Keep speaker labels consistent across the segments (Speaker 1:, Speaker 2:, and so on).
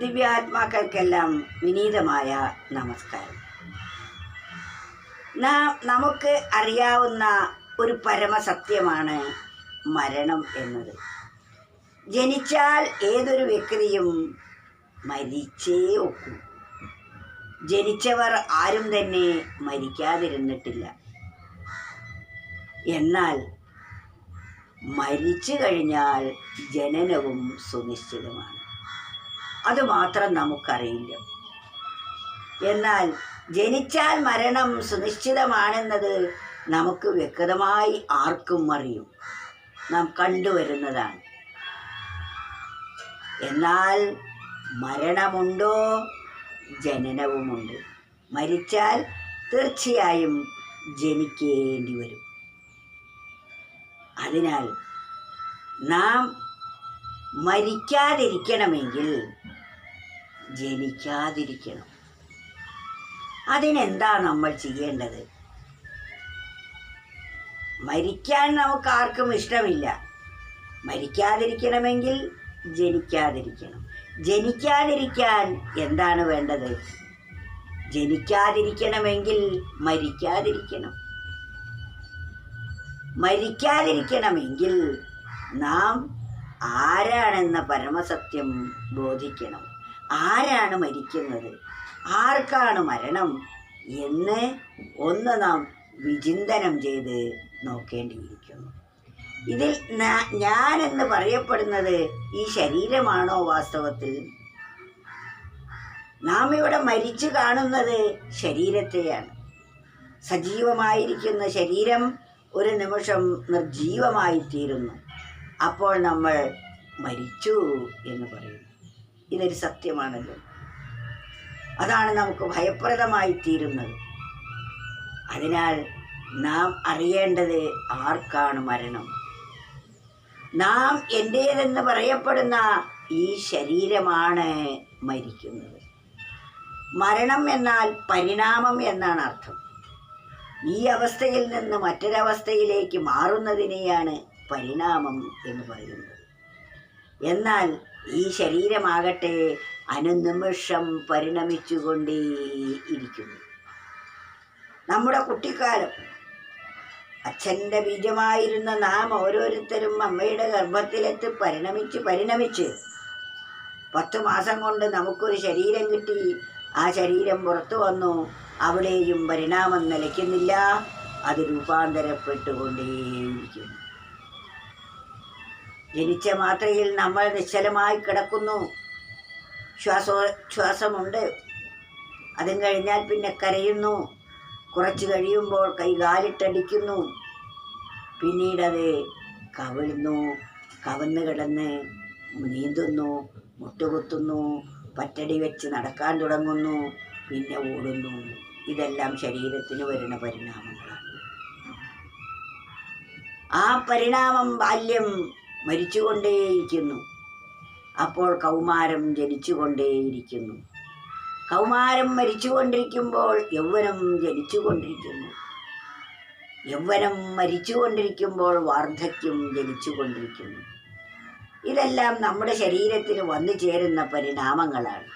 Speaker 1: ദിവ്യാത്മാക്കൾക്കെല്ലാം വിനീതമായ നമസ്കാരം. നമുക്ക് അറിയാവുന്ന ഒരു പരമസത്യമാണ് മരണം എന്നത്. ജനിച്ചാൽ ഏതൊരു വ്യക്തിയും മരിച്ചേ ഒക്കൂ. ജനിച്ചവർ ആരും തന്നെ മരിക്കാതിരുന്നിട്ടില്ല. എന്നാൽ മരിച്ചു കഴിഞ്ഞാൽ ജനനവും സുനിശ്ചിതമാണ്. അതുമാത്രം നമുക്കറിയില്ല. എന്നാൽ ജനിച്ചാൽ മരണം സുനിശ്ചിതമാണെന്നത് നമുക്ക് വ്യക്തമായി ആർക്കും അറിയും, നാം കണ്ടുവരുന്നതാണ്. എന്നാൽ മരണമുണ്ടോ? ജനനവുമുണ്ട്. മരിച്ചാൽ തീർച്ചയായും ജനിക്കേണ്ടി വരും. അതിനാൽ നാം മരിക്കാതിരിക്കണമെങ്കിൽ ജനിക്കാതിരിക്കണം. അതിനെന്താ നമ്മൾ ചെയ്യേണ്ടത്? മരിക്കാൻ നമുക്ക് ആർക്കും ഇഷ്ടമില്ല. മരിക്കാതിരിക്കണമെങ്കിൽ ജനിക്കാതിരിക്കണം. ജനിക്കാതിരിക്കാൻ എന്താണ് വേണ്ടത്? ജനിക്കാതിരിക്കണമെങ്കിൽ മരിക്കാതിരിക്കണം. മരിക്കാതിരിക്കണമെങ്കിൽ നാം ആരാണെന്ന പരമസത്യം ബോധിക്കണം. ആരാണ് മരിക്കുന്നത്, ആർക്കാണ് മരണം എന്ന് ഒന്ന് നാം വിചിന്തനം ചെയ്ത് നോക്കേണ്ടിയിരിക്കുന്നു. ഇതിൽ ഞാനെന്ന് പറയപ്പെടുന്നത് ഈ ശരീരമാണോ? വാസ്തവത്തിൽ നാം ഇവിടെ മരിച്ചു കാണുന്നത് ശരീരത്തെയാണ്. സജീവമായിരിക്കുന്ന ശരീരം ഒരു നിമിഷം നിർജീവമായിത്തീരുന്നു. അപ്പോൾ നമ്മൾ മരിച്ചു എന്ന് പറയുന്നു. ഇതൊരു സത്യമാണല്ലോ. അതാണ് നമുക്ക് ഭയപ്രദമായി തീരുന്നത്. അതിനാൽ നാം അറിയേണ്ടത് ആർക്കാണ് മരണം. നാം എൻ്റേതെന്ന് പറയപ്പെടുന്ന ഈ ശരീരമാണ് മരിക്കുന്നത്. മരണം എന്നാൽ പരിണാമം എന്നാണ് അർത്ഥം. ഈ അവസ്ഥയിൽ നിന്ന് മറ്റൊരവസ്ഥയിലേക്ക് മാറുന്നതിനെയാണ് പരിണാമം എന്ന് പറയുന്നത്. എന്നാൽ ഈ ശരീരമാകട്ടെ അനുനിമിഷം പരിണമിച്ചുകൊണ്ടേയിരിക്കുന്നു. നമ്മുടെ കുട്ടിക്കാലം, അച്ഛൻ്റെ ബീജമായിരുന്ന നാം ഓരോരുത്തരും അമ്മയുടെ ഗർഭത്തിലെത്തി പരിണമിച്ച് 10 മാസം കൊണ്ട് നമുക്കൊരു ശരീരം കിട്ടി. ആ ശരീരം പുറത്തു വന്നു. അവിടെയും പരിണാമം നിലയ്ക്കുന്നില്ല, അത് രൂപാന്തരപ്പെട്ടുകൊണ്ടേയിരിക്കുന്നു. ജനിച്ച മാത്രയിൽ നമ്മൾ നിശ്ചലമായി കിടക്കുന്നു. ശ്വാസമുണ്ട്. അതും കഴിഞ്ഞാൽ പിന്നെ കരയുന്നു. കുറച്ച് കഴിയുമ്പോൾ കൈകാലിട്ടടിക്കുന്നു. പിന്നീടത് കവന്ന് കിടന്ന് നീന്തുന്നു, മുട്ടുകുത്തുന്നു, പറ്റടി വെച്ച് നടക്കാൻ തുടങ്ങുന്നു, പിന്നെ ഓടുന്നു. ഇതെല്ലാം ശരീരത്തിന് വരുന്ന പരിണാമങ്ങളാണ്. ആ പരിണാമം ബാല്യം മരിച്ചുകൊണ്ടേയിരിക്കുന്നു. അപ്പോൾ കൗമാരം ജനിച്ചുകൊണ്ടേയിരിക്കുന്നു. കൗമാരം മരിച്ചുകൊണ്ടിരിക്കുമ്പോൾ യൗവനം ജനിച്ചുകൊണ്ടിരിക്കുന്നു. യൗവനം മരിച്ചുകൊണ്ടിരിക്കുമ്പോൾ വാർദ്ധക്യം ജനിച്ചുകൊണ്ടിരിക്കുന്നു. ഇതെല്ലാം നമ്മുടെ ശരീരത്തിന് വന്നു ചേരുന്ന പരിണാമങ്ങളാണ്.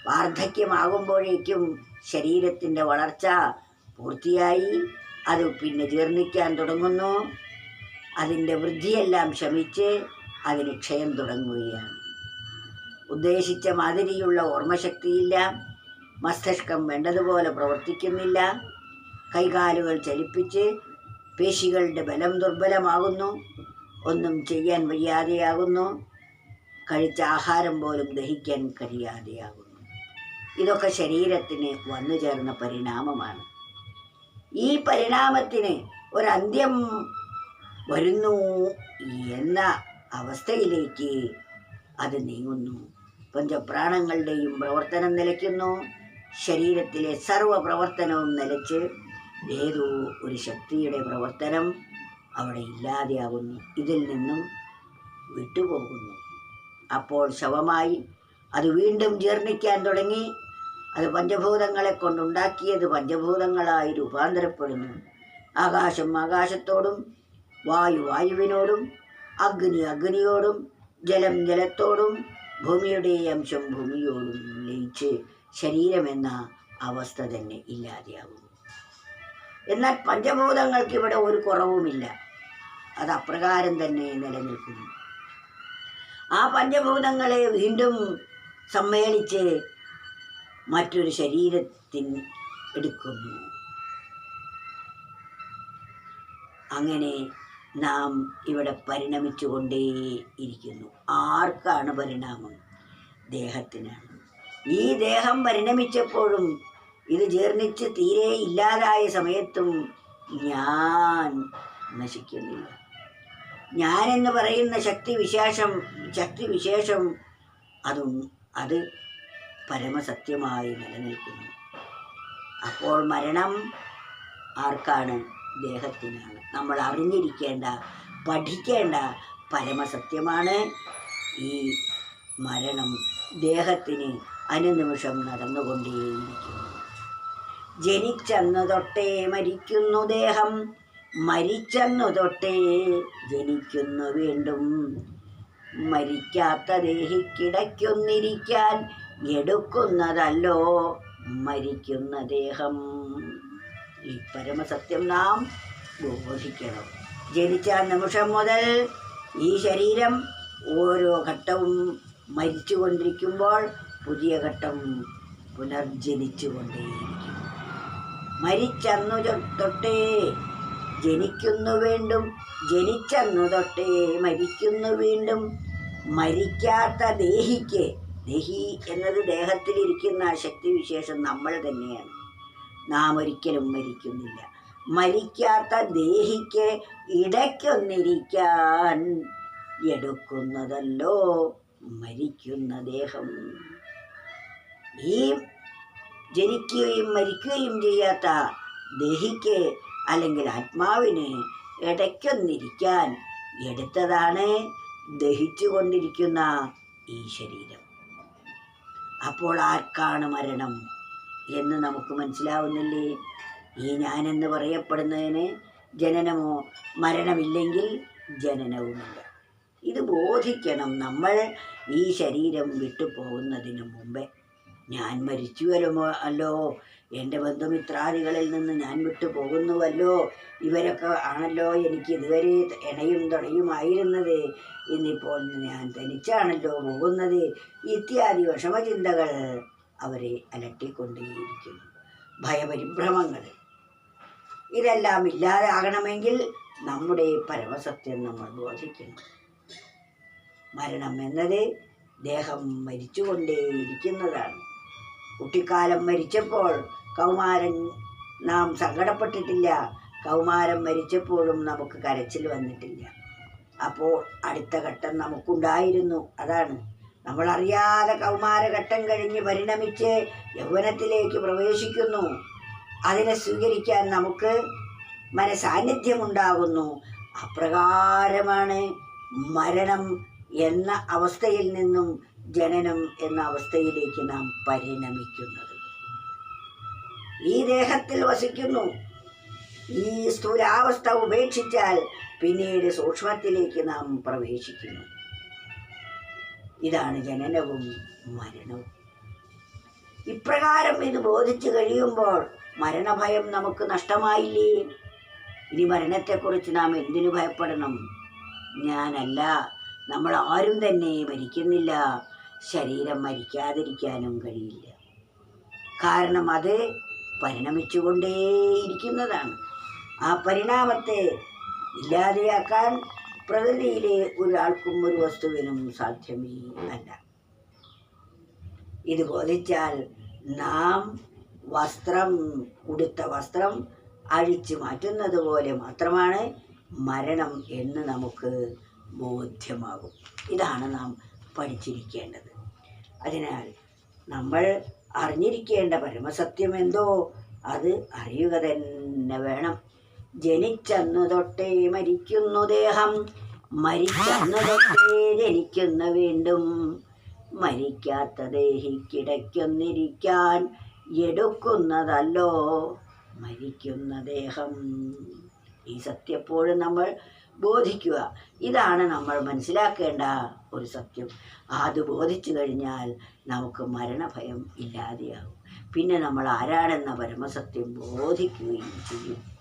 Speaker 1: വാർദ്ധക്യമാകുമ്പോഴേക്കും ശരീരത്തിൻ്റെ വളർച്ച പൂർത്തിയായി. അത് പിന്നെ ജീർണിക്കാൻ തുടങ്ങുന്നു. അതിൻ്റെ വൃദ്ധിയെല്ലാം ശമിച്ച് അതിന് ക്ഷയം തുടങ്ങുകയാണ്. ഉദ്ദേശിച്ച മാതിരിയുള്ള ഓർമ്മശക്തിയില്ല. മസ്തിഷ്കം വേണ്ടതുപോലെ പ്രവർത്തിക്കുന്നില്ല. കൈകാലുകൾ ചലിപ്പിച്ച് പേശികളുടെ ബലം ദുർബലമാകുന്നു. ഒന്നും ചെയ്യാൻ വയ്യാതെയാകുന്നു. കഴിച്ച ആഹാരം പോലും ദഹിക്കാൻ കഴിയാതെയാകുന്നു. ഇതൊക്കെ ശരീരത്തിന് വന്നു ചേർന്ന പരിണാമമാണ്. ഈ പരിണാമത്തിന് ഒരന്ത്യം വരുന്നു എന്ന അവസ്ഥയിലേക്ക് അത് നീങ്ങുന്നു. പഞ്ചപ്രാണങ്ങളുടെയും പ്രവർത്തനം നിലയ്ക്കുന്നു. ശരീരത്തിലെ സർവ പ്രവർത്തനവും നിലച്ച് ഏതോ ഒരു ശക്തിയുടെ പ്രവർത്തനം അവിടെ ഇല്ലാതെയാകുന്നു. ഇതിൽ നിന്നും വിട്ടുപോകുന്നു. അപ്പോൾ ശവമായി അത് വീണ്ടും ജീർണിക്കാൻ തുടങ്ങി. അത് പഞ്ചഭൂതങ്ങളെ കൊണ്ടുണ്ടാക്കിയത് പഞ്ചഭൂതങ്ങളായി രൂപാന്തരപ്പെടുന്നു. ആകാശം ആകാശത്തോടും, വായു വായുവിനോടും, അഗ്നി അഗ്നിയോടും, ജലം ജലത്തോടും, ഭൂമിയുടെ അംശം ഭൂമിയോടും ലയിച്ച് ശരീരമെന്ന അവസ്ഥ തന്നെ ഇല്ലാതെയാകുന്നു. എന്നാൽ പഞ്ചഭൂതങ്ങൾക്ക് ഇവിടെ ഒരു കുറവുമില്ല, അത് അപ്രകാരം തന്നെ നിലനിൽക്കുന്നു. ആ പഞ്ചഭൂതങ്ങളെ വീണ്ടും സമ്മേളിച്ച് മറ്റൊരു ശരീരത്തിന് എടുക്കുന്നു. അങ്ങനെ നാം ഇവിടെ പരിണമിച്ചുകൊണ്ടേയിരിക്കുന്നു. ആർക്കാണ് പരിണാമം? ദേഹത്തിനാണ്. ഈ ദേഹം പരിണമിച്ചപ്പോഴും ഇത് ജീർണിച്ച് തീരെ ഇല്ലാതായ സമയത്തും ഞാൻ നശിക്കുന്നില്ല. ഞാനെന്ന് പറയുന്ന ശക്തിവിശേഷം അത് പരമസത്യമായി നിലനിൽക്കുന്നു. അപ്പോൾ മരണം ആർക്കാണ്? ദേഹത്തിനാണ്. നമ്മൾ അറിഞ്ഞിരിക്കേണ്ട, പഠിക്കേണ്ട പരമസത്യമാണ് ഈ മരണം. ദേഹത്തിന് അനുനിമിഷം നടന്നുകൊണ്ടേയിരിക്കുന്നു. ജനിച്ചന്നു തൊട്ടേ മരിക്കുന്നു ദേഹം, മരിച്ചന്നു തൊട്ടേ ജനിക്കുന്നു വീണ്ടും. മരിക്കാത്ത ദേഹിക്കിടയ്ക്കൊന്നിരിക്കാൻ എടുക്കുന്നതല്ലോ മരിക്കുന്ന ദേഹം. ഈ പരമസത്യം നാം ബോധിക്കണം. ജനിച്ച നിമിഷം മുതൽ ഈ ശരീരം ഓരോ ഘട്ടവും മരിച്ചുകൊണ്ടിരിക്കുമ്പോൾ പുതിയ ഘട്ടം പുനർജനിച്ചുകൊണ്ടേയിരിക്കും. മരിച്ചന്നു തൊട്ടേ ജനിക്കുന്നു വീണ്ടും, ജനിച്ചന്നു തൊട്ടേ മരിക്കുന്നു വീണ്ടും. മരിക്കാത്ത ദേഹിക്ക്, ദേഹി എന്നത് ദേഹത്തിലിരിക്കുന്ന ശക്തിവിശേഷം നമ്മൾ തന്നെയാണ്. നാം ഒരിക്കലും മരിക്കുന്നില്ല. മരിക്കാത്ത ദേഹിക്ക് ഇടയ്ക്കൊന്നിരിക്കാൻ എടുക്കുന്നതല്ലോ മരിക്കുന്ന ദേഹം. ഈ ജനിക്കുകയും മരിക്കുകയും ചെയ്യാത്ത ദേഹിക്ക് അല്ലെങ്കിൽ ആത്മാവിന് ഇടയ്ക്കൊന്നിരിക്കാൻ എടുത്തതാണ് ദഹിച്ചുകൊണ്ടിരിക്കുന്ന ഈ ശരീരം. അപ്പോൾ ആർക്കാണ് മരണം എന്ന് നമുക്ക് മനസ്സിലാവുന്നില്ലേ? ഈ ഞാനെന്ന് പറയപ്പെടുന്നതിന് ജനനമോ മരണമില്ലെങ്കിൽ ജനനവുമില്ല. ഇത് ബോധിക്കണം നമ്മൾ ഈ ശരീരം വിട്ടുപോകുന്നതിന് മുമ്പേ. ഞാൻ മരിച്ചുവല്ലോ, എൻ്റെ ബന്ധുമിത്രാദികളിൽ നിന്ന് ഞാൻ വിട്ടുപോകുന്നുവല്ലോ, ഇവരൊക്കെ ആണല്ലോ എനിക്ക് ഇതുവരെ ഇണയും തുണയുമായിരുന്നത്, ഇന്നിപ്പോൾ ഞാൻ തനിച്ചാണല്ലോ പോകുന്നത്, ഇത്യാദി വിഷമചിന്തകൾ അവരെ അലട്ടിക്കൊണ്ടേയിരിക്കുന്നു. ഭയപരിഭ്രമങ്ങൾ. ഇതെല്ലാം ഇല്ലാതാകണമെങ്കിൽ നമ്മുടെ പരമസത്യം നമ്മൾ ബോധിക്കണം. മരണം എന്നത് ദേഹം മരിച്ചുകൊണ്ടേയിരിക്കുന്നതാണ്. കുട്ടിക്കാലം മരിച്ചപ്പോൾ കൗമാരൻ നാം സങ്കടപ്പെട്ടിട്ടില്ല. കൗമാരം മരിച്ചപ്പോഴും നമുക്ക് കരച്ചിൽ വന്നിട്ടില്ല. അപ്പോൾ അടുത്ത ഘട്ടം നമുക്കുണ്ടായിരുന്നു. അതാണ് നമ്മളറിയാതെ കൗമാരഘട്ടം കഴിഞ്ഞ് പരിണമിച്ച് യൗവനത്തിലേക്ക് പ്രവേശിക്കുന്നു. അതിനെ സ്വീകരിക്കാൻ നമുക്ക് മനസാന്നിധ്യമുണ്ടാകുന്നു. അപ്രകാരമാണ് മരണം എന്ന അവസ്ഥയിൽ നിന്നും ജനനം എന്ന അവസ്ഥയിലേക്ക് നാം പരിണമിക്കുന്നത്. ഈ ദേഹത്തിൽ വസിക്കുന്നു. ഈ സ്ഥൂലാവസ്ഥ ഉപേക്ഷിച്ചാൽ പിന്നീട് സൂക്ഷ്മത്തിലേക്ക് നാം പ്രവേശിക്കുന്നു. ഇതാണ് ജനനവും മരണവും. ഇപ്രകാരം ഇത് ബോധിച്ചു കഴിയുമ്പോൾ മരണഭയം നമുക്ക് നഷ്ടമായില്ലേ? ഇനി മരണത്തെക്കുറിച്ച് നാം എന്തിനു ഭയപ്പെടണം? ഞാനല്ല, നമ്മൾ ആരും തന്നെ മരിക്കുന്നില്ല. ശരീരം മരിക്കാതിരിക്കാനും കഴിയില്ല. കാരണം അത് പരിണമിച്ചുകൊണ്ടേയിരിക്കുന്നതാണ്. ആ പരിണാമത്തെ ഇല്ലാതെയാക്കാൻ പ്രകൃതിയിലെ ഒരാൾക്കും ഒരു വസ്തുവിനും സാധ്യമേ അല്ല. ഇത് ബോധിച്ചാൽ നാം ഉടുത്ത വസ്ത്രം അഴിച്ചു മാറ്റുന്നത് പോലെ മാത്രമാണ് മരണം എന്ന് നമുക്ക് ബോധ്യമാകും. ഇതാണ് നാം പഠിച്ചിരിക്കേണ്ടത്. അതിനാൽ നമ്മൾ അറിഞ്ഞിരിക്കേണ്ട പരമസത്യം എന്തോ അത് അറിയുക തന്നെ വേണം. ജനിച്ചന്നു തൊട്ടേ മരിക്കുന്നു ദേഹം, മരിച്ചന്നു തൊട്ടേ ജനിക്കുന്നു വീണ്ടും. മരിക്കാത്ത ദേഹിക്കിടയ്ക്കൊന്നിരിക്കാൻ എടുക്കുന്നതല്ലോ മരിക്കുന്ന ദേഹം. ഈ സത്യപ്പോഴും നമ്മൾ ബോധിക്കുക. ഇതാണ് നമ്മൾ മനസ്സിലാക്കേണ്ട ഒരു സത്യം. അത് ബോധിച്ചു കഴിഞ്ഞാൽ നമുക്ക് മരണഭയം ഇല്ലാതെയാകും. പിന്നെ നമ്മൾ ആരാണെന്ന പരമസത്യം ബോധിക്കുകയും ചെയ്യും.